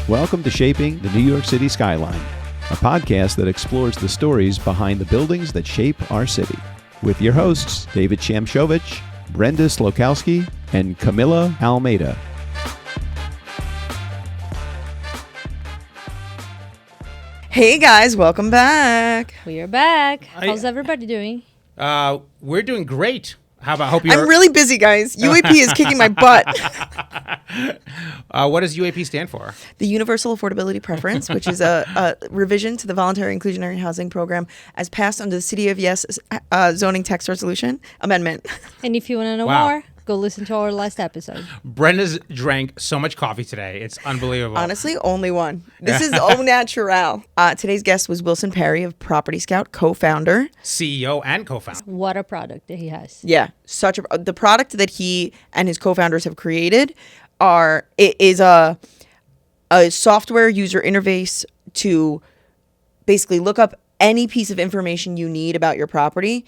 Welcome to Shaping the New York City Skyline, a podcast that explores the stories behind the buildings that shape our city. With your hosts, David Shamshovich, Brenda Slokowski, and Camilla Almeida. Hey guys, welcome back. We are back. How's everybody doing? We're doing great. How about? Hope you're. I'm really busy, guys. UAP is kicking my butt. What does UAP stand for? The Universal Affordability Preference, which is a revision to the Voluntary Inclusionary Housing Program as passed under the City of Yes Zoning Text Resolution Amendment. And if you want to know more, go listen to our last episode. Brenda's drank so much coffee today. It's unbelievable. Honestly, only one. This is au naturel. Today's guest was Wilson Parry of PropertyScout, co-founder. CEO and co-founder. What a product that he has. Yeah, the product that he and his co-founders have created is a software user interface to basically look up any piece of information you need about your property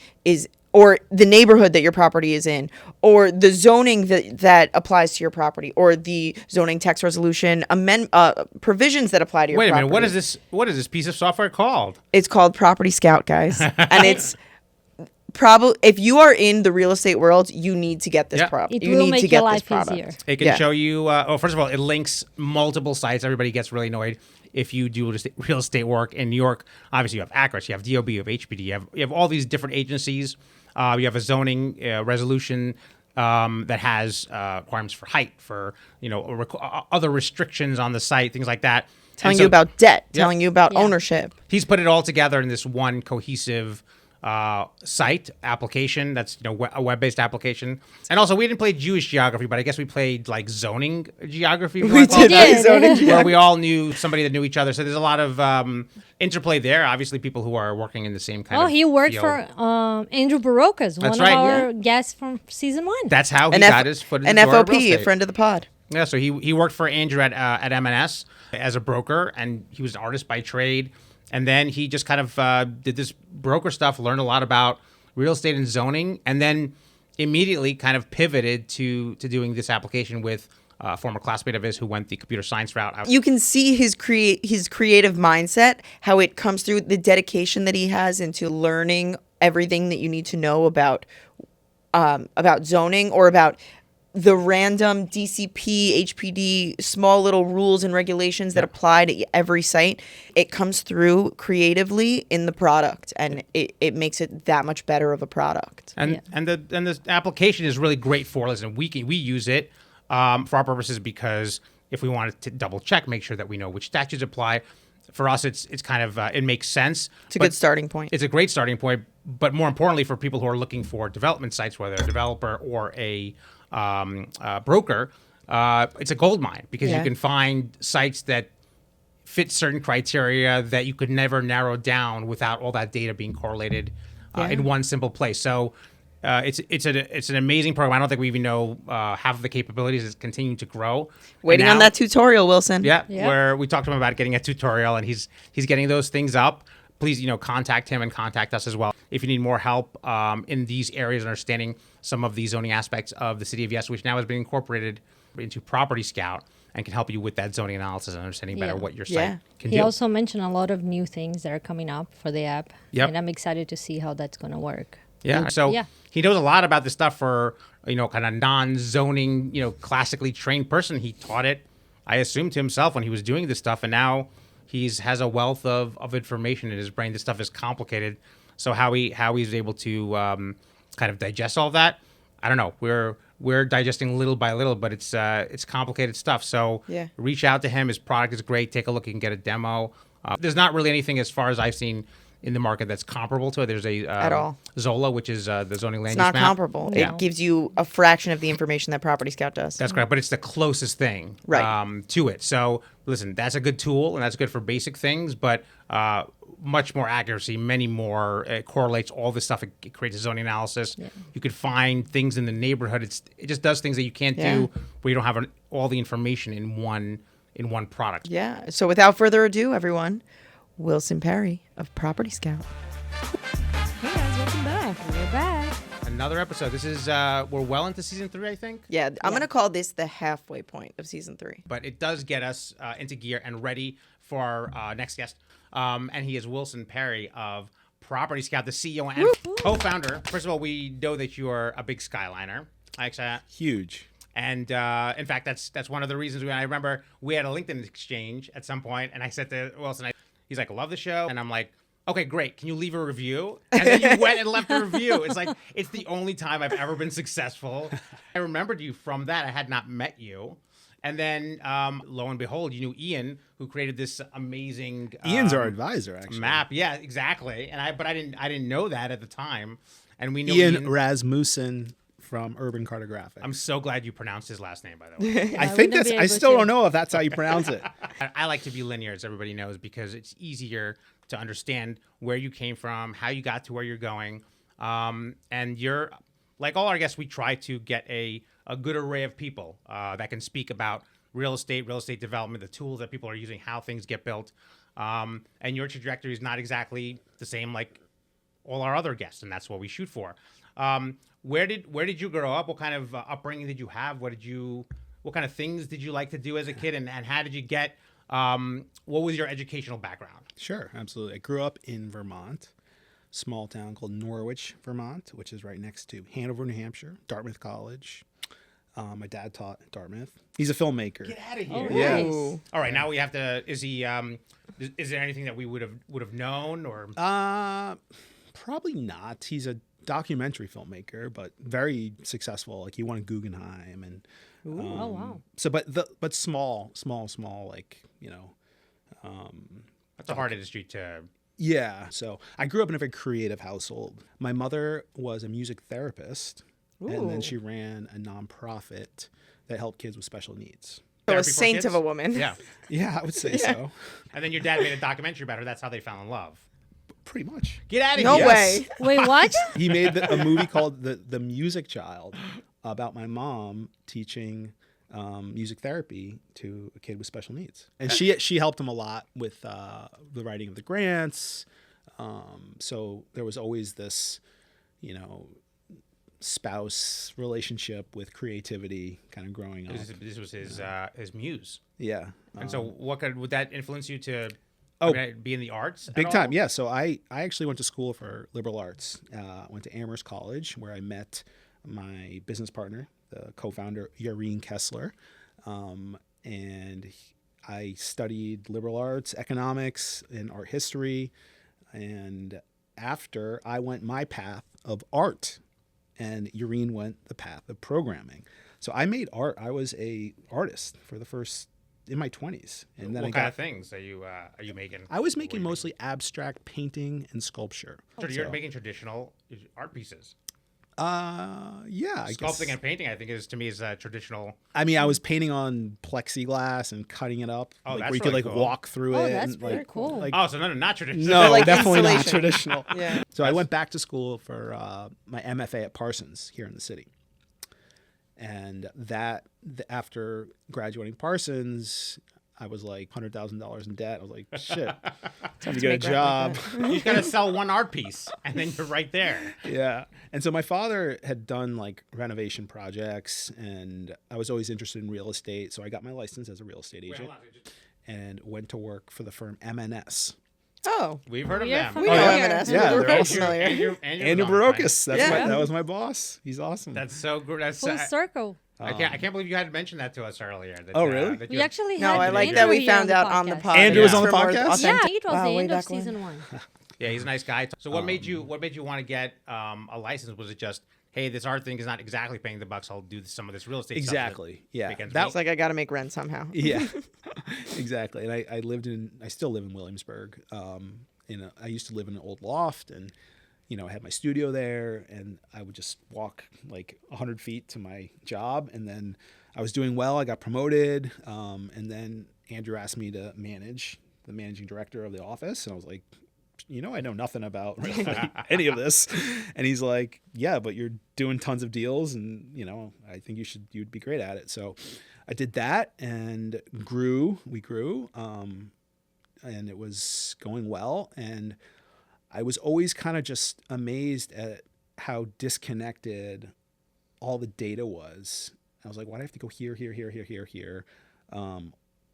or the neighborhood that your property is in, or the zoning that applies to your property, or the zoning text resolution provisions that apply to your property. Wait a minute, what is this piece of software called? It's called PropertyScout, guys. And it's probably, if you are in the real estate world, you need to get this product. It will make your life easier. It can show you, first of all, it links multiple sites. Everybody gets really annoyed if you do real estate work in New York. Obviously, you have ACRIS, you have DOB, you have HPD, you have all these different agencies. You have a zoning resolution that has requirements for height, for other restrictions on the site, things like that. Telling you about debt, telling you about ownership. He's put it all together in this one cohesive site application. That's a web-based application. And also, we didn't play Jewish geography, but I guess we played like zoning geography. We did play zoning geography. Where we all knew somebody that knew each other. So there's a lot of interplay there. Obviously, people who are working in the same kind of he worked field. for Andrew Barocas, one of our guests from season 1. That's how he got his foot in the door. An FOP, a friend of the pod. Yeah, so he worked for Andrew at M&S as a broker, and he was an artist by trade. And then he just kind of did this broker stuff, learned a lot about real estate and zoning, and then immediately kind of pivoted to doing this application with a former classmate of his who went the computer science route. You can see his creative mindset, how it comes through, the dedication that he has into learning everything that you need to know about zoning, or about the random DCP, HPD, small little rules and regulations that apply to every site. It comes through creatively in the product, and it makes it that much better of a product. And the application is really great for us, and we use it for our purposes, because if we wanted to double check, make sure that we know which statutes apply. For us, it's kind of it makes sense. It's a good starting point. It's a great starting point, but more importantly, for people who are looking for development sites, whether a developer or a broker, it's a gold mine, because you can find sites that fit certain criteria that you could never narrow down without all that data being correlated in one simple place. So it's an amazing program. I don't think we even know half of the capabilities. It's continuing to grow. Waiting on that tutorial, Wilson. Yeah, where we talked to him about getting a tutorial, and he's getting those things up. Please, contact him and contact us as well if you need more help in these areas, understanding some of the zoning aspects of the City of Yes, which now has been incorporated into PropertyScout and can help you with that zoning analysis and understanding better what your site can do. He also mentioned a lot of new things that are coming up for the app, and I'm excited to see how that's going to work. He knows a lot about this stuff for kind of non-zoning, classically trained person. He taught it, I assume, to himself when he was doing this stuff, and now has a wealth of information in his brain. This stuff is complicated. So how he's able to kind of digest all of that, I don't know. We're digesting little by little, but it's complicated stuff. So reach out to him. His product is great. Take a look. You can get a demo. There's not really anything, as far as I've seen, in the market that's comparable to it. There's a at all. Zola, which is the zoning land use map. It's not comparable. Yeah. It gives you a fraction of the information that PropertyScout does. That's correct, but it's the closest thing to it. So listen, that's a good tool, and that's good for basic things, but much more accuracy, many more. It correlates all this stuff. It creates a zoning analysis. Yeah. You could find things in the neighborhood. It just does things that you can't do where you don't have all the information in one product. Yeah. So without further ado, everyone, Wilson Parry of PropertyScout. Hey guys, welcome back. We're back. Another episode. This is we're well into season 3, I think. Yeah, I'm gonna call this the halfway point of season 3. But it does get us into gear and ready for our next guest. And he is Wilson Parry of PropertyScout, the CEO and co-founder. First of all, we know that you are a big Skyliner. Huge. And in fact, that's one of the reasons I remember we had a LinkedIn exchange at some point, and I said to Wilson, he's like, I love the show. And I'm like, okay, great. Can you leave a review? And then you went and left a review. It's like, it's the only time I've ever been successful. I remembered you from that. I had not met you. And then, lo and behold, you knew Ian, who created this amazing Ian's our advisor, actually. map. Yeah, exactly. And I didn't know that at the time. And we know Ian Rasmussen from Urban Cartographic. I'm so glad you pronounced his last name, by the way. I think that's. I still don't know if that's how you pronounce it. I like to be linear, as everybody knows, because it's easier to understand where you came from, how you got to where you're going. And you're, like all our guests, we try to get a good array of people that can speak about real estate development, the tools that people are using, how things get built. And your trajectory is not exactly the same like all our other guests, and that's what we shoot for. Where did you grow up? What kind of upbringing did you have? What kind of things did you like to do as a kid? And how did you get, what was your educational background? Sure, absolutely. I grew up in Vermont, small town called Norwich, Vermont, which is right next to Hanover, New Hampshire, Dartmouth College. My dad taught at Dartmouth. He's a filmmaker. Get out of here! Oh, Yeah. nice. All right, now we have to. Is he? Is there anything that we would have known or? Probably not. He's a documentary filmmaker, but very successful. Like he won a Guggenheim and. Oh wow. So, but small, like That's a hard industry to. Yeah. So I grew up in a very creative household. My mother was a music therapist, and then she ran a nonprofit that helped kids with special needs. So a Therapy for saint kids? of a woman. Yeah. Yeah, I would say so. And then your dad made a documentary about her. That's how they fell in love. Pretty much. Get out of No here! way. Wait, what? He made a movie called The Music Child about my mom teaching music therapy to a kid with special needs. And she helped him a lot with the writing of the grants. So there was always this, spouse relationship with creativity kind of growing up. This was his muse. Yeah. And so, would that influence you to be in the arts? Big at time, all? yeah. So I actually went to school for liberal arts. Went to Amherst College, where I met my business partner, the co-founder, Yareen Kessler. And I studied liberal arts, economics, and art history. And after, I went my path of art, and Yareen went the path of programming. So I made art. I was a artist in my 20s. And then what kind of things are you making? I was making mostly abstract painting and sculpture. So you're making traditional art pieces. Yeah, I guess. Sculpting and painting, I think, is traditional. I mean, I was painting on plexiglass and cutting it up, Oh, like that's where you could really like cool. walk through Oh, it. that's and, very like, cool. Like, Oh, so not traditional. no, like definitely not installation. traditional. Yeah. So I went back to school for my MFA at Parsons here in the city. And after graduating Parsons, I was like $100,000 in debt. I was like, shit, time to get a make rent job. like You just gotta sell one art piece, and then you're right there. Yeah. And so my father had done like renovation projects, and I was always interested in real estate. So I got my license as a real estate agent and went to work for the firm M&S. Oh, We've heard of You're them. from we know here. M&S. Yeah, We're they're very also- familiar. Andrew Valentine. Barocas. Yeah. That was my boss. He's awesome. That's so good. That's Full circle. I can't believe you hadn't mentioned that to us earlier. That, Oh, really? that We you- actually No, had I like Andrew that we here found the out on the podcast. podcast. Andrew was on the For more podcast? Yeah, authentic- it was Wow, the way end of back when. season 1. Yeah, he's a nice guy. So what made you want to get a license? Was it just, hey, this art thing is not exactly paying the bucks. I'll do some of this real estate stuff. Exactly. Yeah. Weekends That It's like I got to make rent somehow. Yeah, exactly. And I still live in Williamsburg. I used to live in an old loft, and I had my studio there, and I would just walk like 100 feet to my job, and then I was doing well. I got promoted, and then Andrew asked me to manage the managing director of the office, and I was like, I know nothing about any of this. And he's like, yeah, but you're doing tons of deals, and I think you'd be great at it. So I did that and we grew, and it was going well. And I was always kind of just amazed at how disconnected all the data was. I was like, why do I have to go here?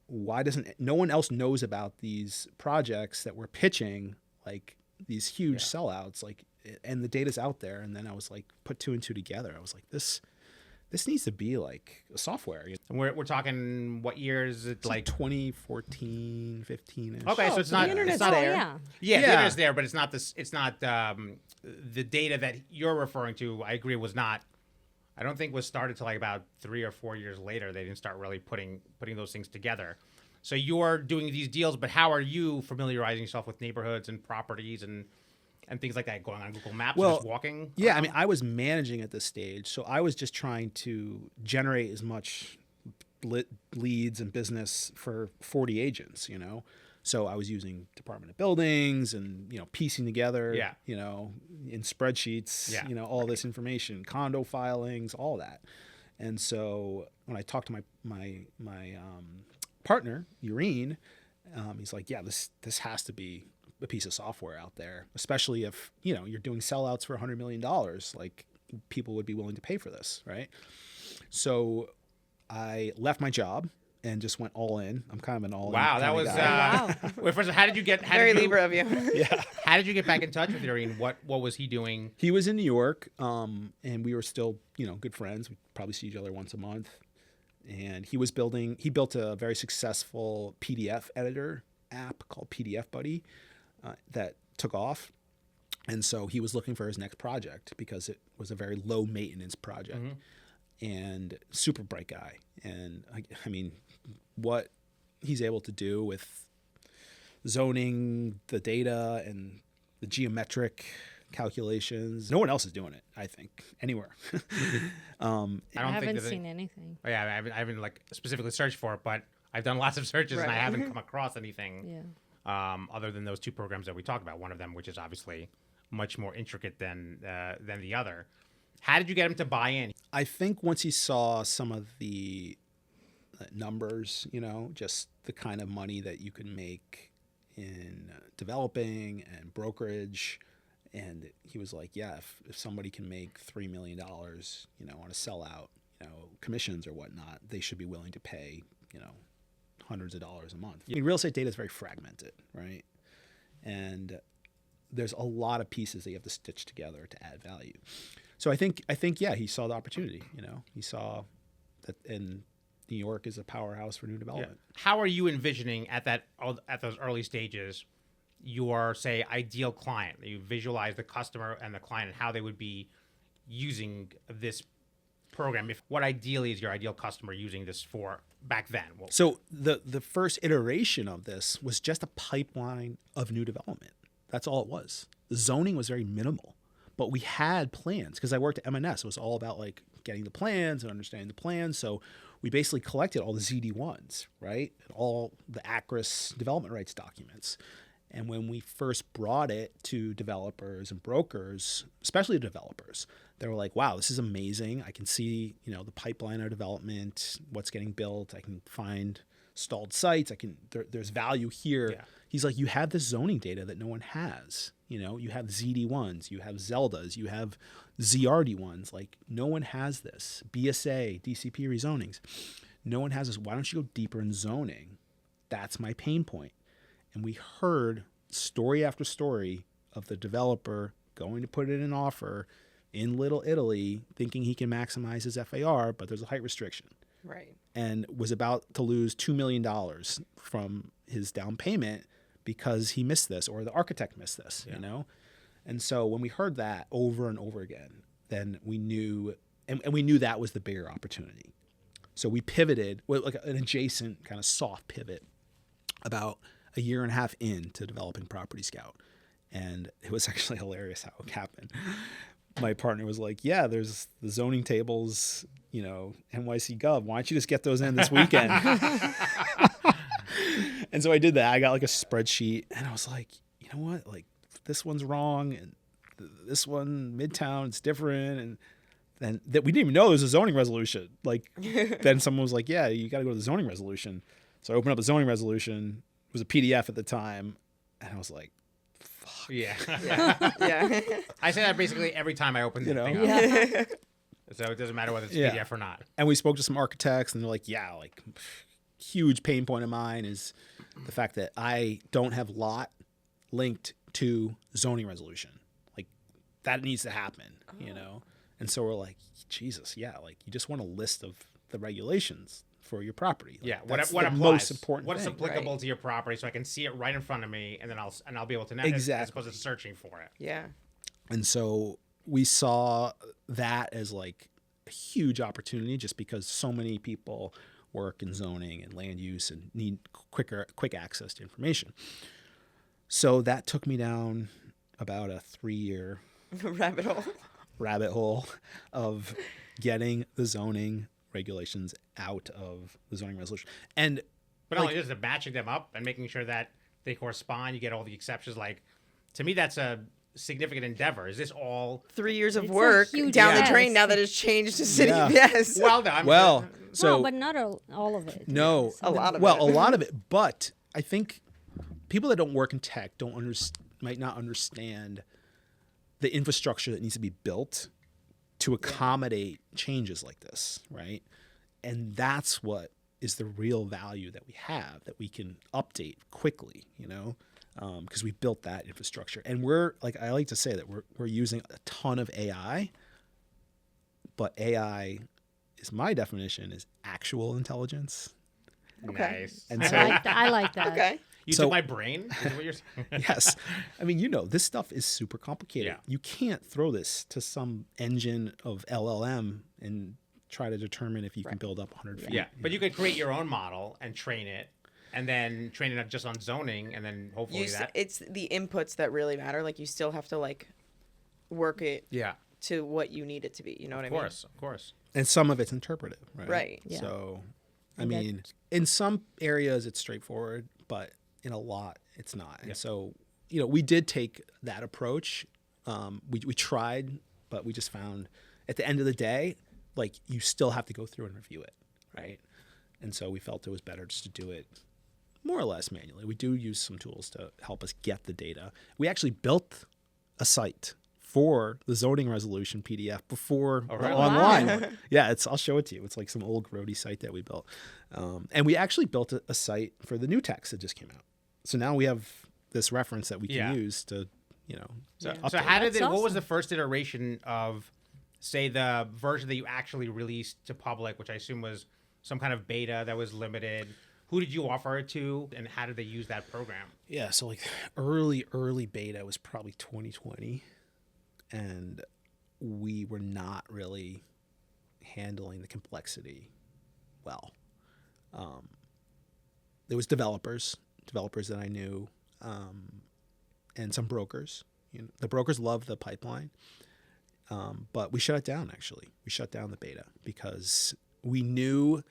Why doesn't no one else knows about these projects that we're pitching, like these huge sellouts, like, and the data's out there. And then I was like, put two and two together. I was like, this needs to be like a software. And we're talking, what year is it? It's like 2014, 15ish. Okay, so it's not. The internet's It's not there. Yeah, the internet's there, but it's not this. It's not the data that you're referring to. I agree, was not. I don't think was started till like about 3 or 4 years later. They didn't start really putting those things together. So you're doing these deals, but how are you familiarizing yourself with neighborhoods and properties and things like that? Going on Google Maps, and just walking? Yeah, I mean, I was managing at this stage, so I was just trying to generate as much leads and business for 40 agents, you know. So I was using Department of Buildings and, you know, piecing together, you know, in spreadsheets, you know, all this information, condo filings, all that. And so when I talked to my partner, Ureen, he's like, yeah, this has to be a piece of software out there, especially if, you know, you're doing sellouts for $100 million, like people would be willing to pay for this, right? So I left my job and just went all in. I'm kind of an all in. Wow, that was Wait, first, how did you get? Very Libra of you. Yeah. How did you get back in touch with Ureen? What was he doing? He was in New York, and we were still, you know, good friends. We probably see each other once a month. And he built a very successful PDF editor app called PDF Buddy that took off. And so he was looking for his next project because it was a very low maintenance project. And super bright guy. And I mean, what he's able to do with zoning, the data, and the geometric calculations, no one else is doing it, I think, anywhere. I haven't seen anything. Oh, yeah, I haven't like specifically searched for it, but I've done lots of searches and I haven't come across anything other than those two programs that we talked about. One of them, which is obviously much more intricate than the other. How did you get him to buy in? I think once he saw some of the numbers, you know, just the kind of money that you can make in developing and brokerage, and he was like, yeah, if somebody can make $3 million, you know, on a sellout, you know, commissions or whatnot, they should be willing to pay, you know, hundreds of dollars a month. I mean, real estate data is very fragmented, right? And there's a lot of pieces that you have to stitch together to add value. So I think, yeah, he saw the opportunity. You know, he saw that, and New York is a powerhouse for new development. Yeah. How are you envisioning at those early stages your, say, ideal client? You visualize the customer and the client and how they would be using this program. What ideally is your ideal customer using this for back then? So the first iteration of this was just a pipeline of new development. That's all it was. The zoning was very minimal. But we had plans because I worked at M&S. It was all about like getting the plans and understanding the plans. So we basically collected all the ZD1s, right? And all the ACRIS development rights documents. And when we first brought it to developers and brokers, especially developers, they were like, wow, this is amazing. I can see, you know, the pipeline of development, what's getting built. I can find stalled sites. There's value here. Yeah. He's like, you have this zoning data that no one has. You know, you have ZD1s, you have Zeldas, you have ZRD1s. Like, no one has this. BSA, DCP rezonings. No one has this. Why don't you go deeper in zoning? That's my pain point. And we heard story after story of the developer going to put in an offer in Little Italy, thinking he can maximize his FAR, but there's a height restriction. Right. And was about to lose $2 million from his down payment because he missed this, or the architect missed this, you know? And so when we heard that over and over again, then we knew, and we knew that was the bigger opportunity. So we pivoted, with like an adjacent kind of soft pivot, about a year and a half into developing PropertyScout. And it was actually hilarious how it happened. My partner was like, yeah, there's the zoning tables, you know, NYC Gov. Why don't you just get those in this weekend? And so I did that. I got like a spreadsheet and I was like, you know what? Like, this one's wrong. And this one, Midtown, it's different. And then that we didn't even know there was a zoning resolution. Like, then someone was like, yeah, you got to go to the zoning resolution. So I opened up the zoning resolution. It was a PDF at the time. And I was like, fuck. Yeah. Yeah. I say that basically every time I open the thing up. Yeah. So it doesn't matter whether it's Yeah. PDF or not. And we spoke to some architects, and they're like, yeah, like huge pain point of mine is the fact that I don't have lot linked to zoning resolution. Like that needs to happen, you know? And so we're like, Jesus, yeah, like you just want a list of the regulations for your property. Like, Yeah, that's what the applies, most important what's thing. applicable Right. to your property, so I can see it right in front of me, and then I'll be able to know Exactly. as opposed to searching for it. Yeah. And so we saw that as like a huge opportunity just because so many people work in zoning and land use and need quick access to information. So that took me down about a 3-year Rabbit hole. of getting the zoning regulations out of the zoning resolution. And But not only just matching them up and making sure that they correspond, you get all the exceptions. Like, to me, that's a significant endeavor. Is this all? 3 years of It's a work huge down the yes. drain now that it's changed to city. Yeah. Yes. Well, no, I'm well, so no, but not all of it. no, A lot of well, it. a lot of it. But I think people that don't work in tech might not understand the infrastructure that needs to be built to accommodate changes like this, right? And that's what is the real value that we have, that we can update quickly, you know, because we built that infrastructure. And we're like, I like to say that we're using a ton of AI, but AI is, my definition is actual intelligence. Okay. Nice. And I so, like that. Okay. You so- took my brain? Is what you're saying? yes, I mean, you know, this stuff is super complicated. Yeah. You can't throw this to some engine of LLM and try to determine if you can build up 100 feet. Yeah, but you could create your own model and train it, and then train it just on zoning, and then hopefully that. It's the inputs that really matter. Like you still have to like work it Yeah, to what you need it to be. You know what I mean? of course. And some of it's interpretive, right? Right. Yeah. So, I And that- mean, in some areas it's straightforward, but in a lot it's not. And so, you know, we did take that approach. We tried, but we just found at the end of the day, like you still have to go through and review it, right? And so we felt it was better just to do it more or less manually. We do use some tools to help us get the data. We actually built a site for the zoning resolution PDF before the really? online Wow. one. Yeah, it's, I'll show it to you. It's like some old grody site that we built. And we actually built a site for the new text that just came out. So now we have this reference that we can Yeah. use to, you know, So, Yeah. so how did That's it? What was awesome. the first iteration of, say, the version that you actually released to public, which I assume was some kind of beta that was limited? Who did you offer it to, and how did they use that program? yeah, so like early beta was probably 2020, and we were not really handling the complexity well. There was developers that I knew, and some brokers. You know, the brokers loved the pipeline, but we shut it down. Actually, we shut down the beta because we knew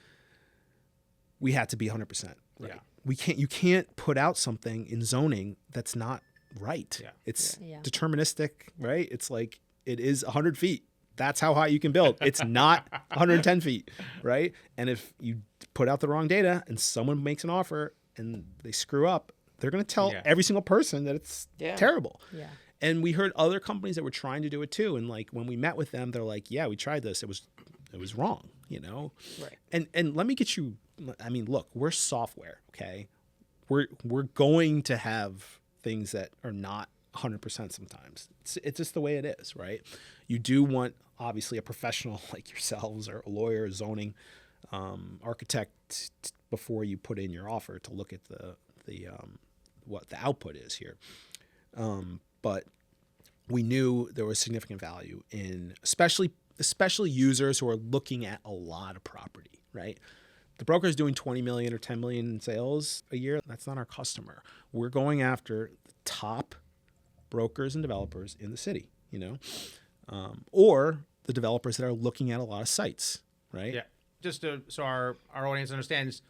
we had to be 100% right. Yeah. You can't put out something in zoning that's not right. Yeah. It's Yeah. deterministic, right? It's like it is 100 feet. That's how high you can build. It's not 110 feet, right? And if you put out the wrong data and someone makes an offer and they screw up, they're going to tell Yeah. every single person that it's Yeah. terrible. Yeah. And we heard other companies that were trying to do it too. And like when we met with them, they're like, "Yeah, we tried this. It was wrong," you know. Right. And let me get you. I mean, look, we're software, okay? We're going to have things that are not 100% sometimes. It's just the way it is, right? You do want obviously a professional like yourselves or a lawyer, zoning architect before you put in your offer to look at the what the output is here. But we knew there was significant value in especially users who are looking at a lot of property, right? The broker is doing 20 million or 10 million in sales a year. That's not our customer. We're going after the top brokers and developers in the city, you know, or the developers that are looking at a lot of sites, right? Yeah. Just so our audience understands,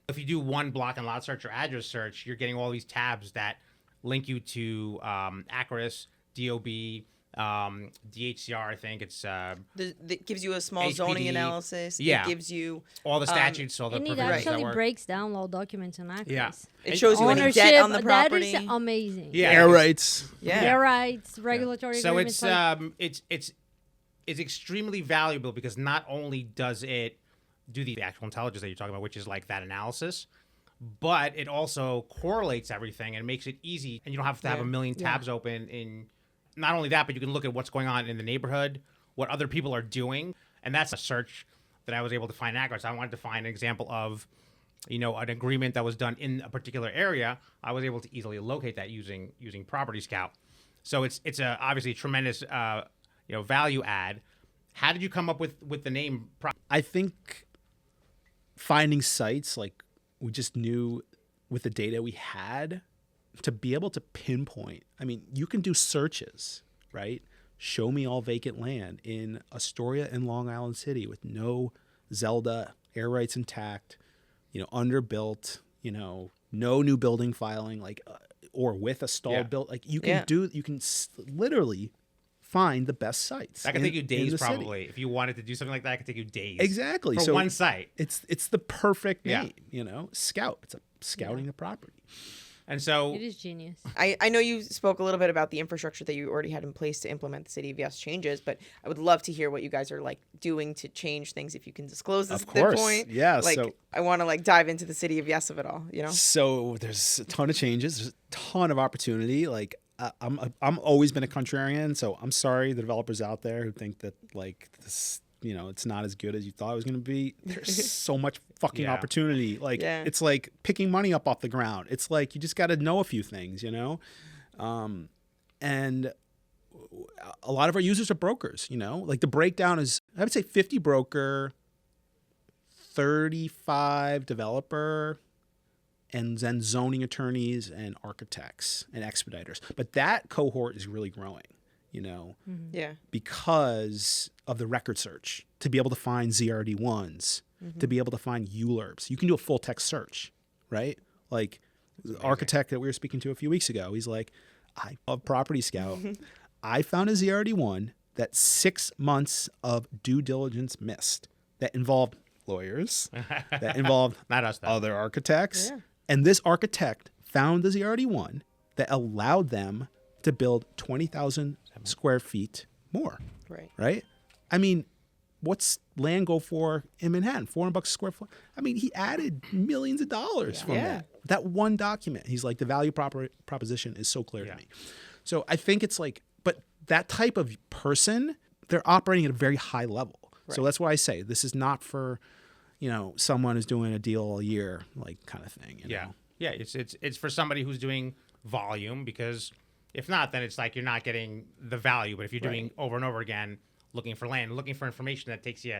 if you do one block and lot search or address search, you're getting all these tabs that link you to Acris, DOB, DHCR, I think it's That gives you a small HPD. zoning analysis. Yeah. It gives you all the statutes, all the And it provisions that actually work. breaks down law documents and acts. Yeah. it shows you any Ownership, debt on the property. that is amazing. Yeah. Air rights. Yeah. Their rights, regulatory So agreements. it's extremely valuable because not only does it do the actual intelligence that you're talking about, which is like that analysis, but it also correlates everything and makes it easy, and you don't have to have a million tabs open. In not only that, but you can look at what's going on in the neighborhood, what other people are doing, and that's a search that I was able to find accurate. So I wanted to find an example of, an agreement that was done in a particular area. I was able to easily locate that using PropertyScout. So it's obviously a tremendous value add. How did you come up with the name? I think finding sites, like we just knew with the data we had to be able to pinpoint. I mean, you can do searches, right? Show me all vacant land in Astoria and Long Island City with no Zelda, air rights intact, underbuilt, no new building filing, or with a stalled build. Like you can literally find the best sites. That could take you days, probably. If you wanted to do something like that, it could take you days. Exactly. For one site. It's the perfect name, Scout. It's scouting the property. And so it is genius. I know you spoke a little bit about the infrastructure that you already had in place to implement the City of Yes changes, but I would love to hear what you guys are doing to change things, if you can disclose this Of at this course. point. Yeah. I want to dive into the City of Yes of it all, So there's a ton of changes. There's a ton of opportunity. I'm always been a contrarian, so I'm sorry the developers out there who think that this, it's not as good as you thought it was going to be. There's so much fucking opportunity. It's like picking money up off the ground. It's like you just got to know a few things, and a lot of our users are brokers. The breakdown is, I would say, 50 broker, 35 developer, and then zoning attorneys and architects and expediters. But that cohort is really growing, because of the record search, to be able to find ZRD1s, to be able to find ULURPs. You can do a full text search, right? Like the architect that we were speaking to a few weeks ago, he's like, I love PropertyScout. I found a ZRD1 that 6 months of due diligence missed, that involved lawyers, that involved not us, though. Other architects. Yeah. And this architect found the ZRD1 that allowed them to build 20,000 square feet more. Right? I mean, what's land go for in Manhattan? $400 a square foot. I mean, he added millions of dollars from that one document. He's like, the value proposition is so clear to me. So I think it's but that type of person, they're operating at a very high level. Right. So that's why I say this is not for, someone who's doing a deal a year, kind of thing. Yeah. It's for somebody who's doing volume, because if not, then it's like you're not getting the value. But if you're doing over and over again, looking for land, looking for information that takes you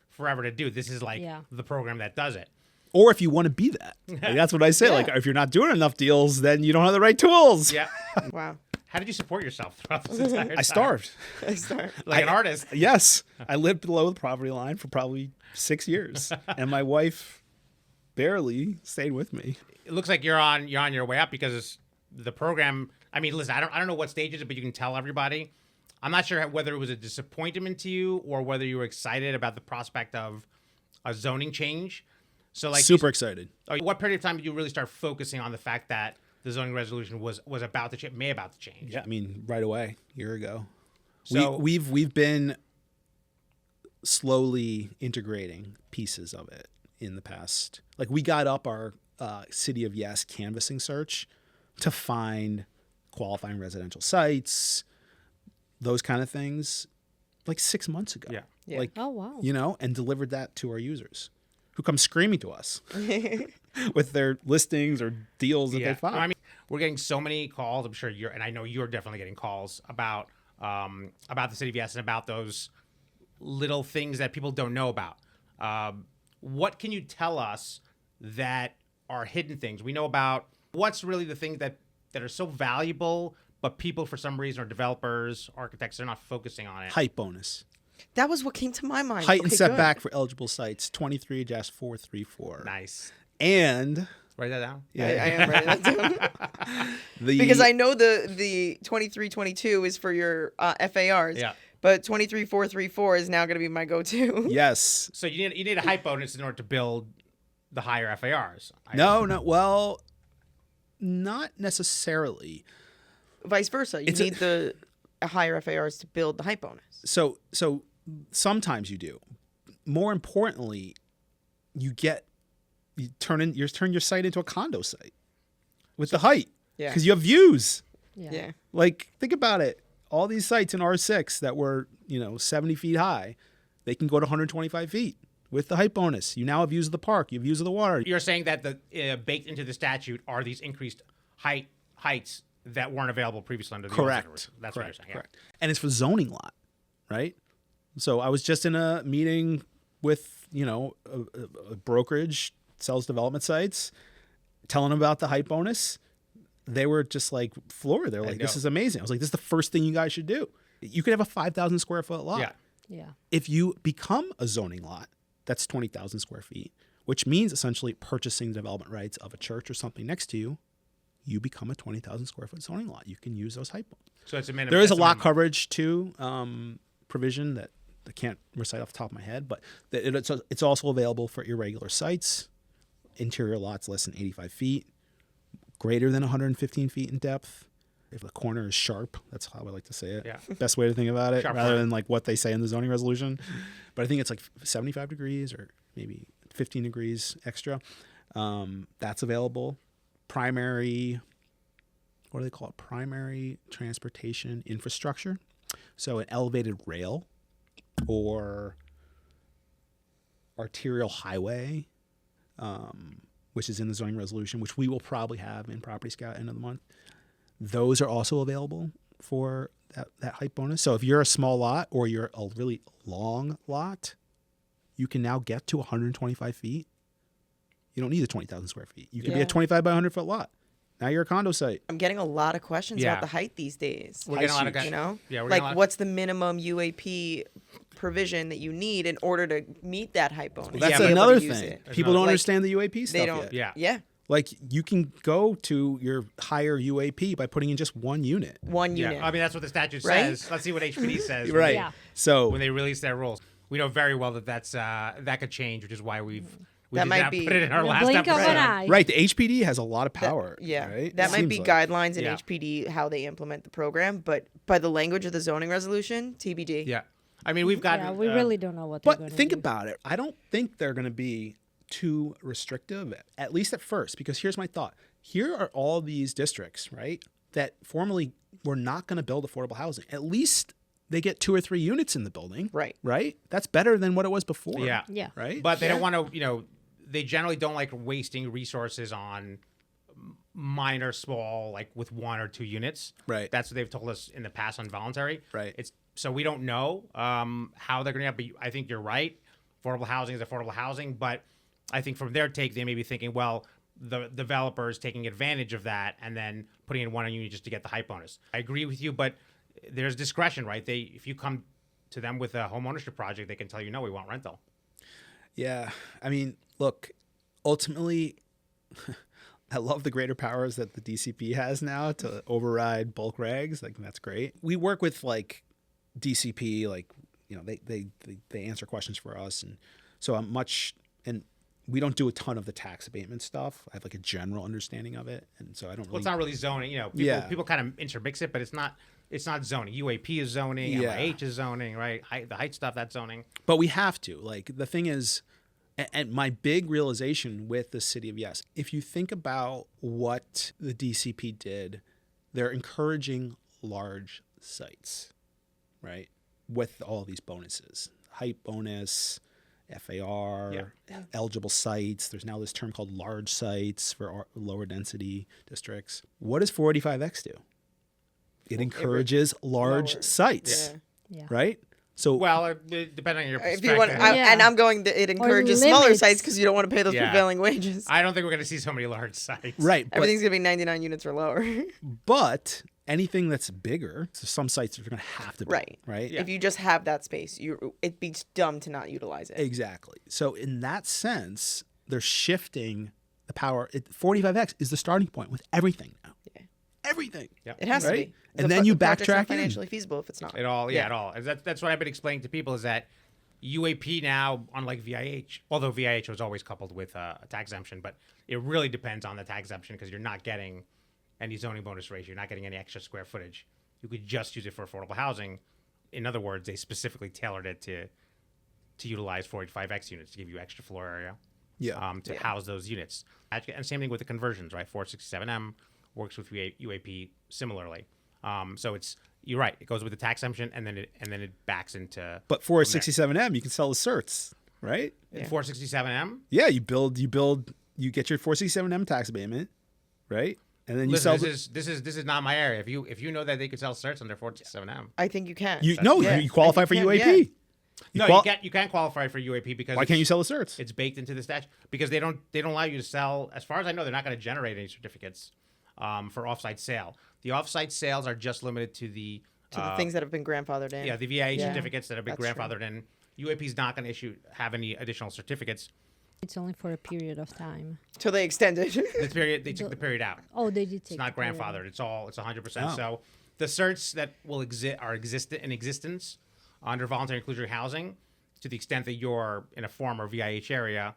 forever to do, this is the program that does it. Or if you want to be that, that's what I say. If you're not doing enough deals, then you don't have the right tools. Yeah. Wow. How did you support yourself throughout this entire time? I starved. Like an artist. Yes. I lived below the poverty line for probably 6 years. And my wife barely stayed with me. It looks like you're on your way up, because the program, I mean, listen, I don't know what stage it is, but you can tell everybody. I'm not sure whether it was a disappointment to you or whether you were excited about the prospect of a zoning change. So super excited. What period of time did you really start focusing on the fact that the zoning resolution was about to change, about to change? Yeah, I mean, right away, a year ago. So we've been slowly integrating pieces of it in the past. We got up our City of Yes canvassing search to find qualifying residential sites, those kind of things, 6 months ago. Yeah. Oh, wow. And delivered that to our users, who come screaming to us with their listings or deals that they find. I mean, we're getting so many calls. I'm sure and I know you're definitely getting calls about the City of Yes and about those little things that people don't know about. What can you tell us that are hidden things? We know about what's really the things that are so valuable, but people for some reason, or developers, architects, they're not focusing on it. Height bonus. That was what came to my mind. Height and setback for eligible sites, 23-434. Nice. And Write that down. I am writing that down. Because I know the 2322 is for your FARs. Yeah. But 23434 is now going to be my go-to. Yes. So you need a height bonus in order to build the higher FARs. No. Well, not necessarily. Vice versa. You need the higher FARs to build the height bonus. So sometimes you do. More importantly, you turn your site into a condo site with the height. Yeah. Because you have views. Yeah. Like, think about it. All these sites in R6 that were, 70 feet high, they can go to 125 feet with the height bonus. You now have views of the park. You have views of the water. You're saying that the baked into the statute are these increased heights that weren't available previously under the old Correct. zoning. That's what you're saying. Yeah. Correct. And it's for zoning lot, right? So I was just in a meeting with, a brokerage, sells development sites, telling them about the height bonus. They were just like floored. They're like, this is amazing. I was like, this is the first thing you guys should do. You could have a 5,000 square foot lot. Yeah. Yeah. If you become a zoning lot, that's 20,000 square feet, which means essentially purchasing the development rights of a church or something next to you, you become a 20,000 square foot zoning lot. You can use those height bonus. So it's a minimum. There is a lot coverage too, provision that I can't recite off the top of my head, but it's also available for irregular sites, interior lots less than 85 feet, greater than 115 feet in depth. If the corner is sharp, that's how I like to say it. Yeah. Best way to think about it, Sharp rather front. than like what they say in the zoning resolution. But I think it's like 75 degrees or maybe 15 degrees extra. That's available. Primary, what do they call it? Primary transportation infrastructure. So an elevated rail or arterial highway, which is in the zoning resolution, which we will probably have in PropertyScout end of the month. Those are also available for that height bonus. So if you're a small lot or you're a really long lot, you can now get to 125 feet. You don't need the 20,000 square feet. You can be a 25 by 100 foot lot. Now you're a condo site. I'm getting a lot of questions about the height these days. We're getting a lot of You know? Yeah, we're like, getting a lot what's the minimum UAP provision that you need in order to meet that height bonus? That's to be able another to use thing. it? People don't Like, understand the UAP stuff They don't. yet. Yeah. Like, you can go to your higher UAP by putting in just one unit. One unit. Yeah. I mean, that's what the statute Right? says. Let's see what HPD says. Right. Yeah. So When they release their rules. We know very well that that could change, which is why we That did might not be put it in our The last blink of episode. an eye. right, the HPD has a lot of power. Yeah, right? that It might be seems like. guidelines in Yeah. HPD how they implement the program, but by the language of the zoning resolution, TBD. Yeah. I mean, we've got. Yeah, we really don't know what they're going But to think do. about it. I don't think they're going to be too restrictive, at least at first, because here's my thought. Here are all these districts, right, that formerly were not going to build affordable housing. At least they get 2 or 3 units in the building. Right. Right? That's better than what it was before. Yeah. Yeah. Right? But they don't want to, they generally don't like wasting resources on minor, small, like with 1 or 2 units. Right. That's what they've told us in the past on voluntary. Right. So we don't know how they're going to have, but I think you're right. Affordable housing is affordable housing. But I think from their take, they may be thinking, well, the developers taking advantage of that and then putting in 1 unit just to get the height bonus. I agree with you, but there's discretion, right? If you come to them with a home ownership project, they can tell you, no, we want rental. Yeah. I mean, look, ultimately, I love the greater powers that the DCP has now to override bulk regs. Like, that's great. We work with like DCP, like, they answer questions for us. And so and we don't do a ton of the tax abatement stuff. I have like a general understanding of it. And so I don't really. Well, it's not really zoning. People kind of intermix it, but it's not zoning. UAP is zoning. Yeah. MIH is zoning, right? The height stuff, that's zoning. But we have to. Like, the thing is, and my big realization with the City of Yes, if you think about what the DCP did, they're encouraging large sites, right? With all these bonuses, height bonus, FAR, eligible sites. There's now this term called large sites for lower density districts. What does 485X do? It encourages large sites, Yeah. right? So Well, depending on your If perspective. you want, and I'm going. It encourages smaller limits. sites because you don't want to pay those Yeah. prevailing wages. I don't think we're going to see so many large sites. right, but, Everything's gonna be 99 units or lower. but anything that's bigger, so some sites are going to have to be, Right. right? If you just have that space, it'd be dumb to not utilize it. Exactly. So in that sense, they're shifting the power. 45x is the starting point with everything now. Yeah. Everything. Yep. It has to be. And then you the project's not backtrack in. financially feasible if it's not. At all. And that's what I've been explaining to people is that UAP now, unlike VIH, although VIH was always coupled with a tax exemption, but it really depends on the tax exemption because you're not getting any zoning bonus ratio. You're not getting any extra square footage. You could just use it for affordable housing. In other words, they specifically tailored it to utilize 485X units to give you extra floor area to house those units. And same thing with the conversions, right? 467M works with UAP similarly. So you're right. It goes with the tax exemption, and then it backs into. But 467M, you can sell the certs, right? In 467M. Yeah, you get your 467M tax abatement, right? And then you Listen, sell. This is not my area. If you know that they could sell certs under 467M, I think you can. You qualify for I think you UAP. can, you can't qualify for UAP because Why can't you sell the certs? It's baked into the statute because they don't allow you to sell. As far as I know, they're not going to generate any certificates for offsite sale. The offsite sales are just limited to the things that have been grandfathered in. Yeah, the VIH certificates that have been That's grandfathered in. UAP is not going to have any additional certificates. It's only for a period of time. Till they extend it. The period they took the period out. Oh, they did take It's not the period grandfathered. out. It's 100%. So the certs that will exist in existence under voluntary inclusionary housing, to the extent that you're in a former VIH area,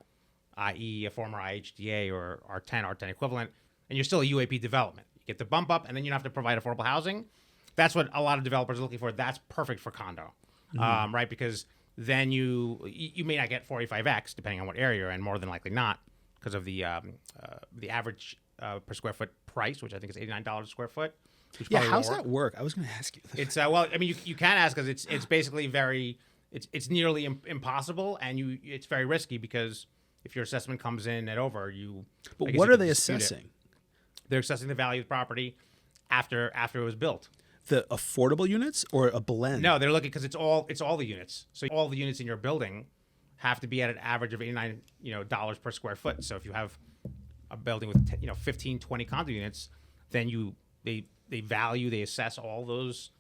i.e. a former IHDA or R10 equivalent, and you're still a UAP development. You get the bump up, and then you don't have to provide affordable housing. That's what a lot of developers are looking for. That's perfect for condo, right? Because then you may not get 45X, depending on what area you're in, more than likely not, because of the average per square foot price, which I think is $89 a square foot. Yeah, how's that work? I was going to ask you. It's well, I mean, you can ask because it's basically it's nearly impossible, and it's very risky because if your assessment comes in at over, But what are they assessing? They're assessing the value of the property after it was built. The affordable units or a blend? No, they're looking because it's all the units. So all the units in your building have to be at an average of $89 dollars per square foot. So if you have a building with 15, 20 condo units, then they assess all those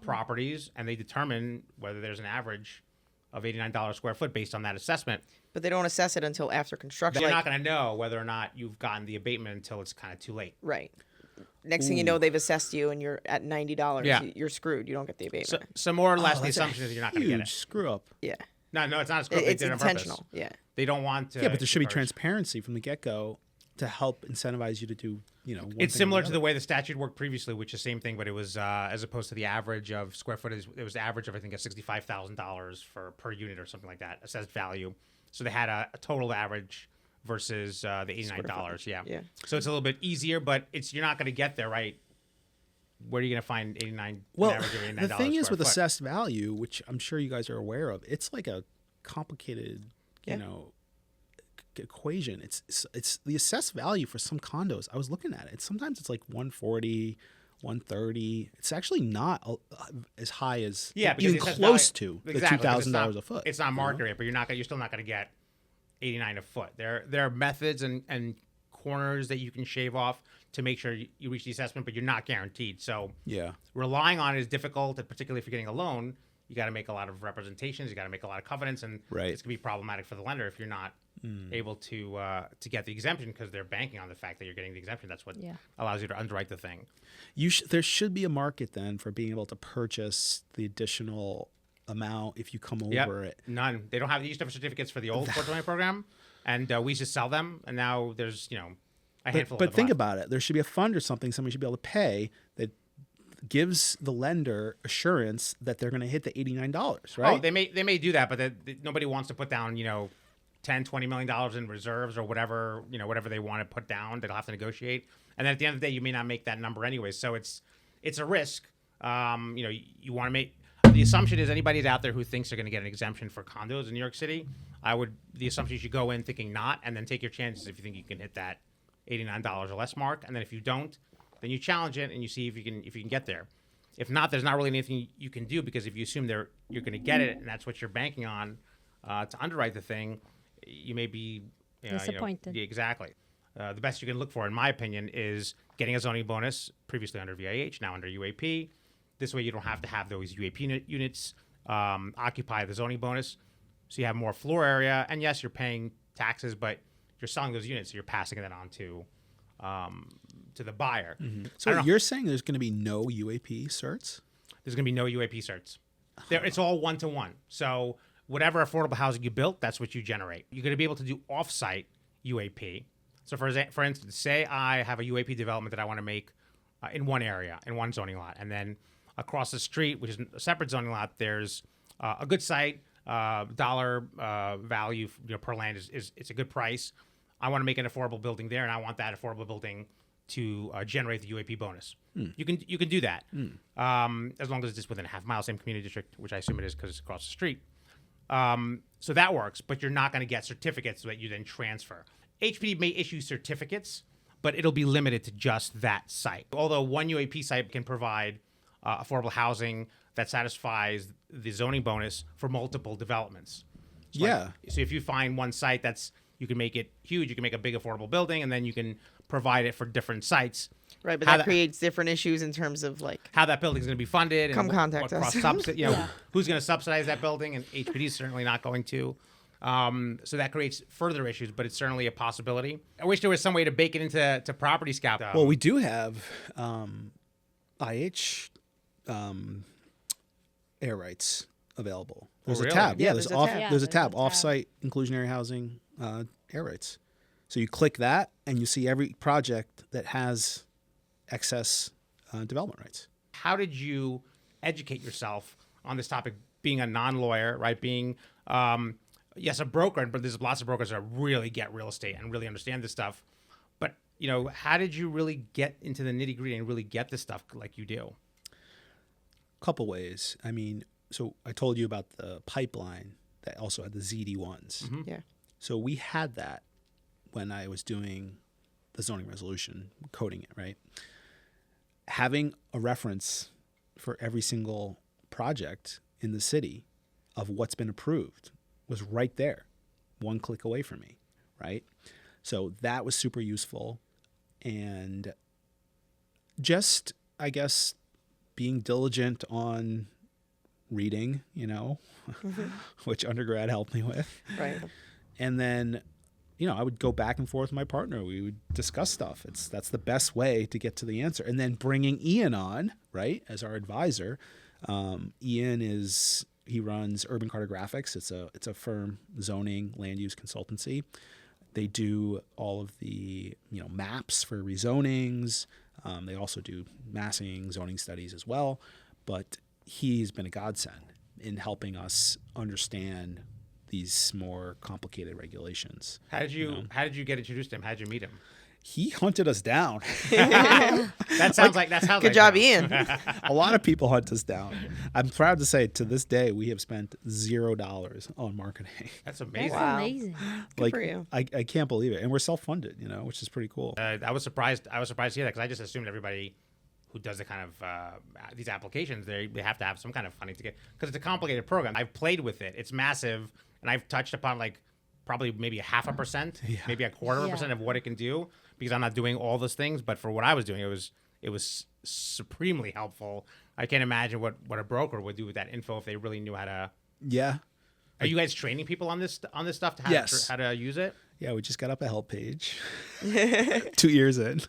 properties, and they determine whether there's an average of $89 square foot based on that assessment. But they don't assess it until after construction. They're not going to know whether or not you've gotten the abatement until it's kind of too late. Right. Next thing you know, they've assessed you, and you're at $90. Yeah. You're screwed. You don't get the abatement. So more or less, the that's a assumption is you're not going to get huge it. screw up. Yeah. No, it's not a script. It's They did it on purpose. intentional. Yeah. They don't want to. Yeah, but there should be encourage. transparency from the get-go to help incentivize you to do, one It's thing similar or to the the other. way the statute worked previously, which is the same thing, but it was as opposed to the average of square footage, it was the average of I think $65,000 per unit or something like that, assessed value. So they had a total average versus the $89. Yeah. So it's a little bit easier, but you're not going to get there, right? Where are you going to find an average of $89? The thing is square with foot? assessed value, which I'm sure you guys are aware of, it's like a complicated, equation. It's the assessed value for some condos. I was looking at it. Sometimes it's like 140, 130. It's actually not as high as because even it says close value. to Exactly, the because $2,000 a foot. It's not market rate, but you're still not going to get $89 a foot. There are methods and corners that you can shave off to make sure you reach the assessment, but you're not guaranteed. So relying on it is difficult, and particularly if you're getting a loan, you got to make a lot of representations, you got to make a lot of covenants, and it's going to be problematic for the lender if you're not able to get the exemption because they're banking on the fact that you're getting the exemption. That's what allows you to underwrite the thing. There should be a market then for being able to purchase the additional amount if you come over it. None. They don't have. They used to have certificates for the old 420 program, and we used to sell them. And now there's a handful. But of them think left. about it. There should be a fund or something somebody should be able to pay that gives the lender assurance that they're going to hit the $89, right? Oh, they may do that, but nobody wants to put down $10, $20 million in reserves or whatever they want to put down. They'll have to negotiate, and then at the end of the day, you may not make that number anyway. So it's a risk. You want to make. The assumption is anybody's out there who thinks they're going to get an exemption for condos in New York City. The assumption is you go in thinking not, and then take your chances if you think you can hit that $89 or less mark, and then if you don't, then you challenge it and you see if you can get there. If not, there's not really anything you can do because if you assume you're going to get it and that's what you're banking on to underwrite the thing, you may be disappointed. Exactly. The best you can look for, in my opinion, is getting a zoning bonus previously under VIH, now under UAP. This way, you don't have to have those UAP units occupy the zoning bonus, so you have more floor area. And yes, you're paying taxes, but you're selling those units, so you're passing that on to the buyer. So you're saying there's going to be no UAP certs? There's going to be no UAP certs. It's all one-to-one. So whatever affordable housing you built, that's what you generate. You're going to be able to do off-site UAP. So for instance, say I have a UAP development that I want to make in one area, in one zoning lot, and then across the street, which is a separate zoning lot, there's a good site, dollar value per land is it's a good price. I want to make an affordable building there, and I want that affordable building to generate the UAP bonus. You can do that as long as it's within a half mile, same community district, which I assume it is because it's across the street. So that works, but you're not going to get certificates that you then transfer. HPD may issue certificates, but it'll be limited to just that site. Although one UAP site can provide affordable housing that satisfies the zoning bonus for multiple developments. So so if you find one site you can make it huge, you can make a big affordable building, and then you can provide it for different sites. Right, but that creates different issues in terms of like how that building's going to be funded. Come contact us. Who's going to subsidize that building, and HPD is certainly not going to. So that creates further issues, but it's certainly a possibility. I wish there was some way to bake it into PropertyScout. Well, we do have IH air rights available. There's a tab. Yeah, there's a tab. Off-site inclusionary housing air rights. So you click that, and you see every project that has excess development rights. How did you educate yourself on this topic, being a non-lawyer, right? Being, yes, a broker, but there's lots of brokers that really get real estate and really understand this stuff. But, how did you really get into the nitty-gritty and really get this stuff like you do? Couple ways. I mean, so I told you about the pipeline that also had the ZD1s. Mm-hmm. Yeah. So we had that when I was doing the zoning resolution, coding it, right? Having a reference for every single project in the city of what's been approved was right there, one click away from me, right? So that was super useful. And just, I guess, being diligent on reading, which undergrad helped me with. Right. And then, I would go back and forth with my partner. We would discuss stuff. That's the best way to get to the answer. And then bringing Ian on, right, as our advisor. Ian he runs Urban Cartographics. It's a firm, zoning, land use consultancy. They do all of the maps for rezonings. They also do massing, zoning studies as well. But he's been a godsend in helping us understand these more complicated regulations. How did you get introduced to him? How did you meet him? He hunted us down. That sounds like good job, Ian. A lot of people hunt us down. I'm proud to say to this day we have spent $0 on marketing. That's amazing. That's amazing. Good for you. I can't believe it, and we're self-funded, which is pretty cool. I was surprised. to hear that because I just assumed everybody who does the kind of these applications, they have to have some kind of funding to get, because it's a complicated program. I've played with it. It's massive, and I've touched upon probably maybe 0.5%, maybe 0.25% of what it can do, because I'm not doing all those things. But for what I was doing, it was supremely helpful. I can't imagine what a broker would do with that info if they really knew how to. Yeah. Are you guys training people on this stuff to how to use it? Yeah, we just got up a help page 2 years in.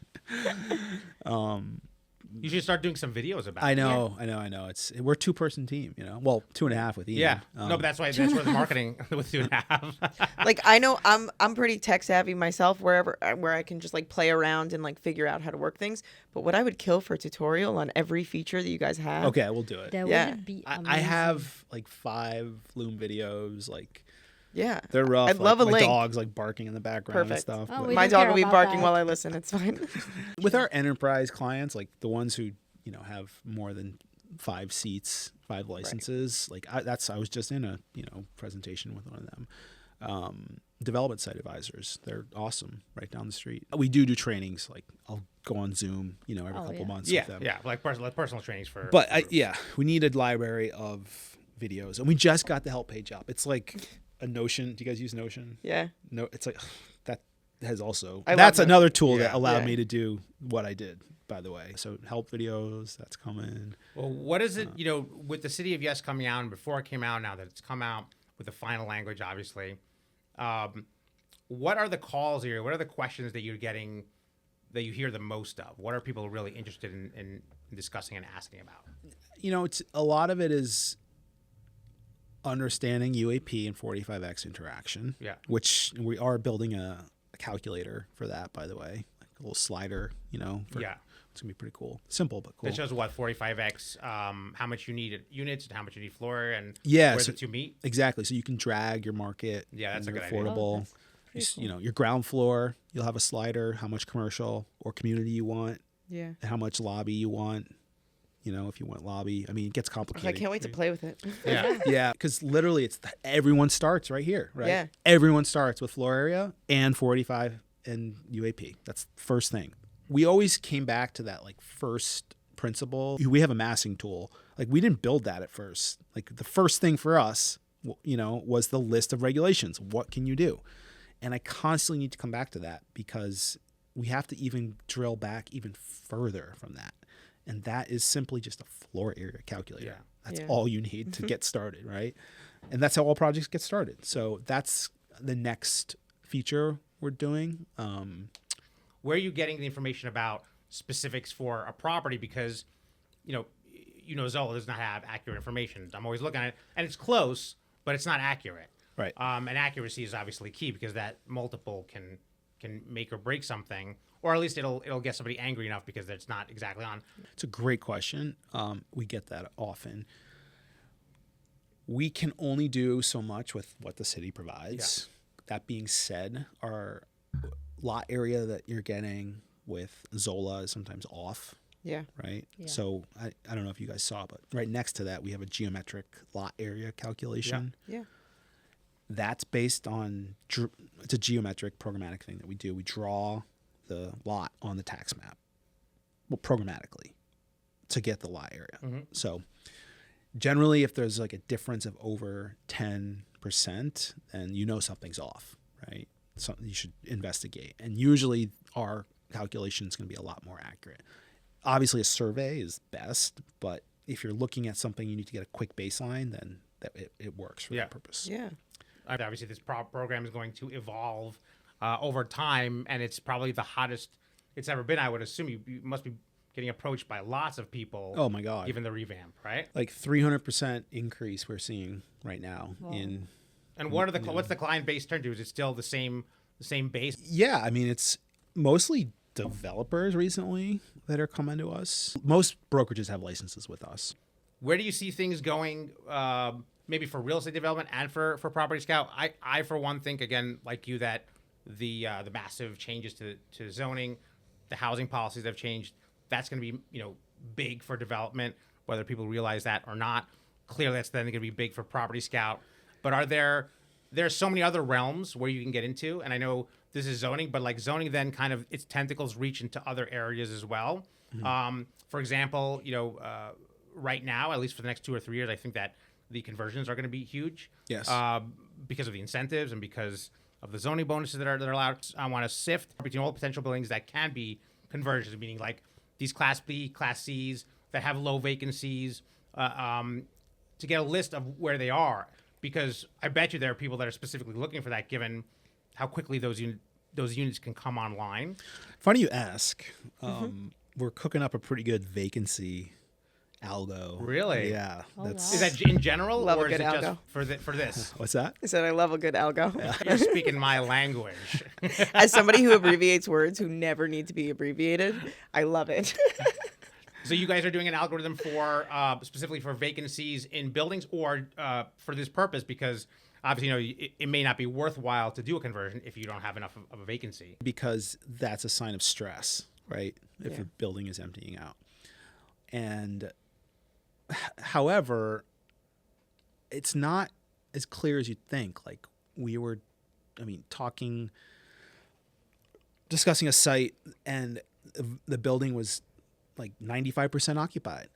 You should start doing some videos about it. I know. We're a 2-person team, Well, 2.5 with Ian. Yeah. No, but that's where the marketing with 2.5. I know I'm pretty tech savvy myself, where I can just play around and figure out how to work things. But what I would kill for a tutorial on every feature that you guys have. Okay, we'll do it. That would be amazing. I have 5 Loom videos, Yeah. They're rough. I'd love a link. Dogs barking in the background and stuff. Oh, my dog will be barking while I listen. It's fine. With our enterprise clients, the ones who, have more than 5 seats, 5 licenses, I was just in a, presentation with one of them. Development site advisors. They're awesome right down the street. We do trainings. I'll go on Zoom, every couple months with them. Yeah. Personal trainings for. But we need a library of videos, and we just got the help page up. It's a Notion. Do you guys use Notion? Yeah. No, it's that has also. That's another tool that allowed me to do what I did, by the way. So help videos, that's coming. Well, what is it, with the City of Yes coming out, and before it came out, now that it's come out with the final language, obviously, what are the calls here? What are the questions that you're getting that you hear the most of? What are people really interested in discussing and asking about? It's a lot of it is understanding UAP and 45X interaction. Yeah. Which we are building a calculator for that, by the way, like a little slider. Yeah. It's gonna be pretty cool. Simple but cool. It shows what 45X, how much you need units and how much you need floor and Yeah, where so- the two meet. Exactly. So you can drag your market. Yeah, that's and a your good idea. affordable. Your ground floor, you'll have a slider, how much commercial or community you want, Yeah. and how much lobby you want. If you want lobby, I mean, it gets I complicated. can't wait to play with it. Yeah. Yeah, because literally, everyone starts right here, right? Yeah. Everyone starts with floor area and 45 and UAP. That's the first thing. We always came back to that first principle. We have a massing tool. We didn't build that at first. The first thing for us, was the list of regulations. What can you do? And I constantly need to come back to that because we have to even drill back even further from that. And that is simply just a floor area calculator. Yeah. That's Yeah. all you need to get started, right? And that's how all projects get started. So that's the next feature we're doing. Where are you getting the information about specifics for a property? Because, Zola does not have accurate information. I'm always looking at it, and it's close, but it's not accurate. Right. And accuracy is obviously key because that multiple can make or break something, or at least it'll get somebody angry enough because it's not exactly on. It's a great question. We get that often. We can only do so much with what the city provides. That being said, our lot area that you're getting with Zola is sometimes off, Yeah. right? Yeah. So I don't know if you guys saw, but right next to that, we have a geometric lot area calculation. Yeah. That's based on, it's a geometric programmatic thing that we do. We draw the lot on the tax map, programmatically, to get the lot area. Mm-hmm. So generally, if there's a difference of over 10%, then something's off, right? Something you should investigate. And usually our calculation is going to be a lot more accurate. Obviously, a survey is best, but if you're looking at something you need to get a quick baseline, then it works for that purpose. Yeah. Obviously, this program is going to evolve over time, and it's probably the hottest it's ever been. I would assume you must be getting approached by lots of people. Oh my God! Given the revamp, right? 300% increase we're seeing right now in. And what's the client base turned to? Is it still the same base? Yeah, I mean it's mostly developers recently that are coming to us. Most brokerages have licenses with us. Where do you see things going? Maybe for real estate development and for Property Scout. I for one think again like you that the massive changes to zoning, the housing policies that have changed. That's going to be big for development, whether people realize that or not. Clearly, that's then going to be big for Property Scout. But there's so many other realms where you can get into, and I know this is zoning, but zoning then kind of its tentacles reach into other areas as well. Mm-hmm. For example, right now, at least for the next 2 or 3 years, I think that the conversions are going to be huge. Yes. Because of the incentives and because of the zoning bonuses that are allowed. I want to sift between all potential buildings that can be conversions, meaning these Class B, Class Cs that have low vacancies, to get a list of where they are. Because I bet you there are people that are specifically looking for that, given how quickly those units can come online. Funny you ask. We're cooking up a pretty good vacancy algo. Really? Yeah. Oh, That's wow. Is that in general, Love a or is good it algo. just for this? What's that? I said I love a good algo. You're speaking my language. As somebody who abbreviates words who never need to be abbreviated, I love it. So you guys are doing an algorithm for specifically for vacancies in buildings, or for this purpose, because obviously it may not be worthwhile to do a conversion if you don't have enough of a vacancy. Because that's a sign of stress, right? If Yeah. the building is emptying out. And however, it's not as clear as you'd think. We were, discussing a site, and the building was 95% occupied,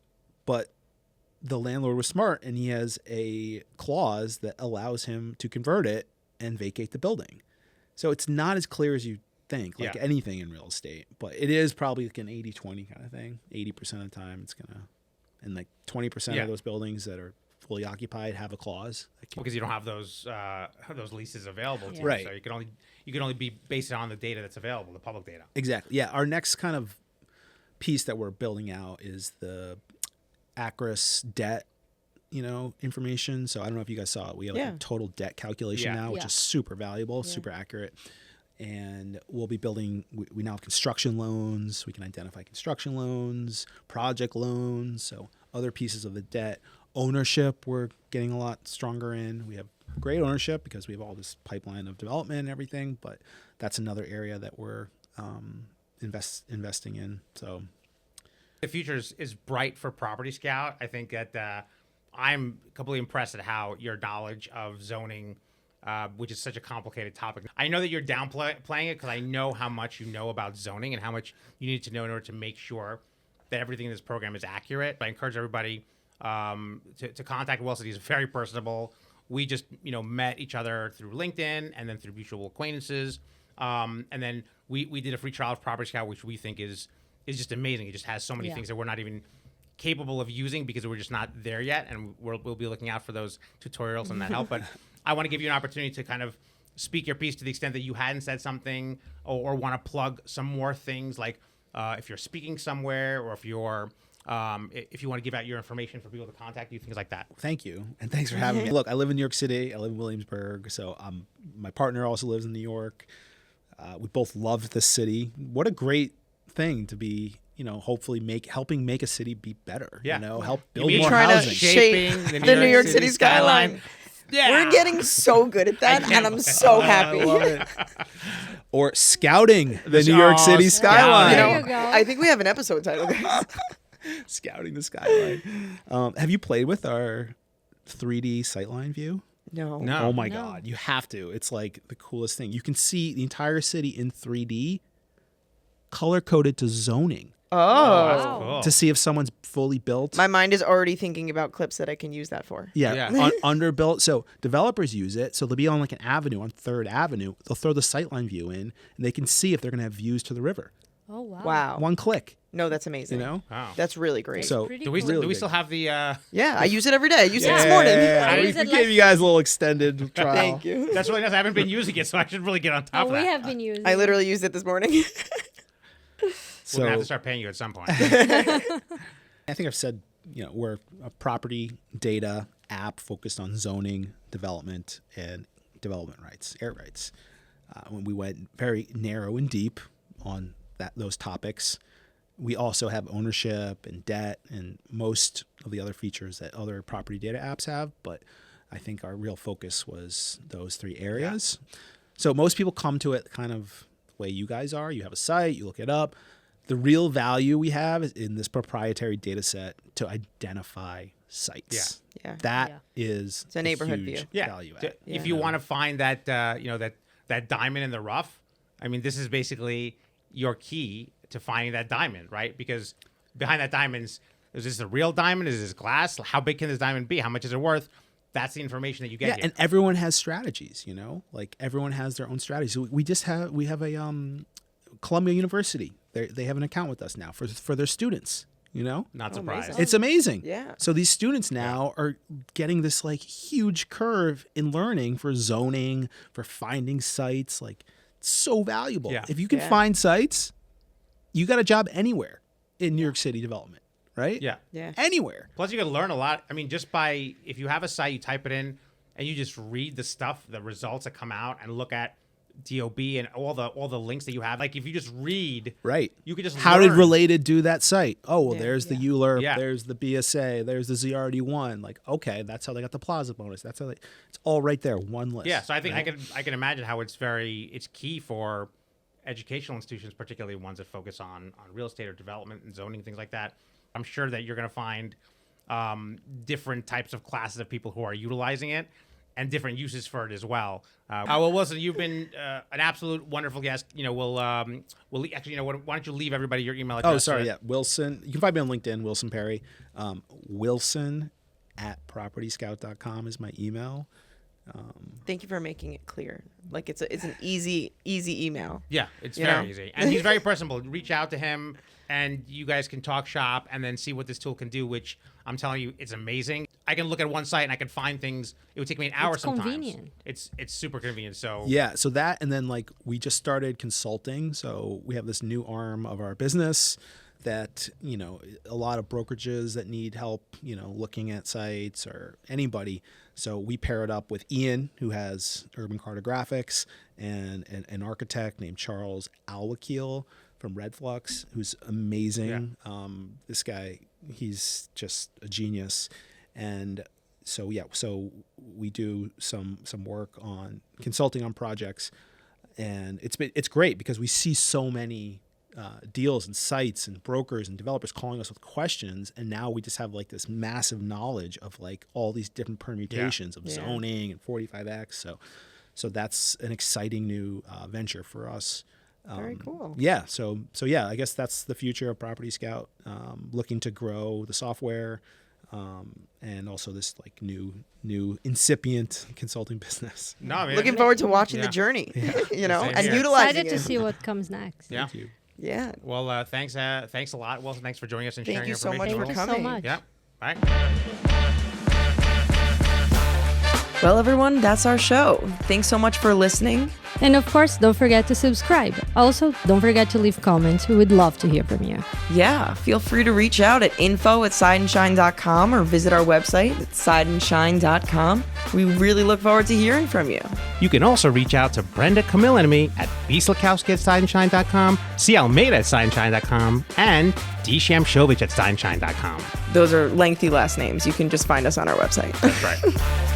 but the landlord was smart and he has a clause that allows him to convert it and vacate the building. So it's not as clear as you think, anything in real estate, but it is probably an 80-20 kind of thing. 80% of the time it's gonna, and 20% of those buildings that are fully occupied have a clause. Because you don't have those leases available to you. Right. So you can only be based on the data that's available, the public data. Exactly. Yeah. Our next kind of piece that we're building out is the ACRIS debt, information. So I don't know if you guys saw it. We have a total debt calculation now, which is super valuable, super accurate. And we'll be building, we now have construction loans. We can identify construction loans, project loans, so other pieces of the debt. Ownership, we're getting a lot stronger in. We have great ownership because we have all this pipeline of development and everything, but that's another area that we're investing in. So the future is bright for Property Scout. I think that I'm completely impressed at how your knowledge of zoning, which is such a complicated topic. I know that you're downplaying it because I know how much you know about zoning and how much you need to know in order to make sure that everything in this program is accurate. But I encourage everybody to contact Wilson. He's very personable. We just met each other through LinkedIn and then through mutual acquaintances. And then we did a free trial of Property Scout, which we think is just amazing. It just has so many things that we're not even capable of using because we're just not there yet, and we'll be looking out for those tutorials and that help. But I want to give you an opportunity to kind of speak your piece to the extent that you hadn't said something or want to plug some more things, like if you're speaking somewhere or if you want to give out your information for people to contact you, things like that. Thank you, and thanks for having me. Look, I live in New York City. I live in Williamsburg, so my partner also lives in New York. We both loved the city. What a great thing to be, hopefully helping make a city be better. Yeah. Help build more trying housing. to shape the New York City skyline. Yeah. We're getting so good at that, and I'm so happy. I love it. Or scouting the New York City skyline. There you go. I think we have an episode title, guys. Scouting the skyline. Have you played with our 3D sightline view? No. Oh my God, you have to. It's like the coolest thing. You can see the entire city in 3D, color coded to zoning. Oh. That's cool. To see if someone's fully built. My mind is already thinking about clips that I can use that for. Yeah. Underbuilt. So developers use it. So they'll be on like an avenue, on 3rd Avenue. They'll throw the sightline view in, and they can see if they're going to have views to the river. Oh, wow. Wow. One click. No, that's amazing. Wow. That's really great. So pretty Do we cool. still, Really do we big. still have the? Yeah, I use it every day. I used it this Yeah, morning. I we use it gave you guys a little extended trial. Thank you. That's really nice. I haven't been using it, so I should really get on top Oh, of we that. have been using I literally used it this morning. We're gonna have to start paying you at some point. I think I've said, we're a property data app focused on zoning, development, and development rights, air rights. When we went very narrow and deep on those topics, we also have ownership and debt and most of the other features that other property data apps have. But I think our real focus was those 3 areas. Yeah. So most people come to it kind of the way you guys are. You have a site, you look it up. The real value we have is in this proprietary data set to identify sites. Yeah. That is It's a neighborhood huge view. value add. If you want to find that, that diamond in the rough, I mean, this is basically your key to finding that diamond, right? Because behind that diamond is this a real diamond? Is this glass? How big can this diamond be? How much is it worth? That's the information that you get here. And everyone has strategies, like everyone has their own strategies. So we have a Columbia University. They have an account with us now for their students. Not surprised. amazing. It's amazing. Yeah. So these students now are getting this like huge curve in learning for zoning, for finding sites. Like it's so valuable. Yeah. If you can Yeah. find sites, you got a job anywhere in New York City development, right? Yeah. Yeah. Anywhere. Plus, you can learn a lot. I mean, just by if you have a site, you type it in, and you just read the stuff, the results that come out, and look at DOB and all the links that you have. Like if you just read, Right. you could just How learn. did Related do that site? Oh, well, Yeah. there's the ULURP, Yeah. there's the BSA, there's the ZRD1. Like, okay, that's how they got the Plaza bonus. That's how it's all right there, one list. Yeah, so I think right? I can imagine how it's key for educational institutions, particularly ones that focus on real estate or development and zoning, things like that. I'm sure that you're going to find different types of classes of people who are utilizing it and different uses for it as well. Well, Wilson, you've been an absolute wonderful guest. We'll actually, why don't you leave everybody your email address? Oh, sorry. Yeah. Wilson. You can find me on LinkedIn, Wilson Parry. Wilson@propertyscout.com is my email. Thank you for making it clear. Like it's an easy email. Yeah, it's You very know? easy. And he's very personable. Reach out to him and you guys can talk shop and then see what this tool can do, which I'm telling you, it's amazing. I can look at one site and I can find things. It would take me an hour sometimes. Convenient. It's super convenient. So Yeah, so that, and then like we just started consulting. So we have this new arm of our business that, you know, a lot of brokerages that need help, you know, looking at sites or anybody. So we pair it up with Ian, who has urban cartographics, and an architect named Charles Alwakil from Redflux, who's amazing. This guy, he's just a genius. And so, so we do some work on consulting on projects, and it's great because we see so many deals and sites and brokers and developers calling us with questions, and now we just have like this massive knowledge of like all these different permutations of zoning and 45X. So that's an exciting new venture for us. Very cool. Yeah. So yeah, I guess that's the future of PropertyScout. Looking to grow the software, and also this like new incipient consulting business. No, man. Looking forward to watching the journey, you know, Same and here. utilizing Excited to it. see what comes next. Yeah. Thank you. Yeah. Well, thanks a lot, Wilson. Thanks for joining us and Thank sharing you your so much information. for Thank you so coming. much. Yeah. Bye. Well, everyone, that's our show. Thanks so much for listening. And of course, don't forget to subscribe. Also, don't forget to leave comments. We would love to hear from you. Yeah, feel free to reach out at info@sideandshine.com or visit our website at sideandshine.com. We really look forward to hearing from you. You can also reach out to Brenda, Camille, and me at bslakowski@sideandshine.com, C. Almeida at sideandshine.com, and D. Shamshovich at sideandshine.com. Those are lengthy last names. You can just find us on our website. That's right.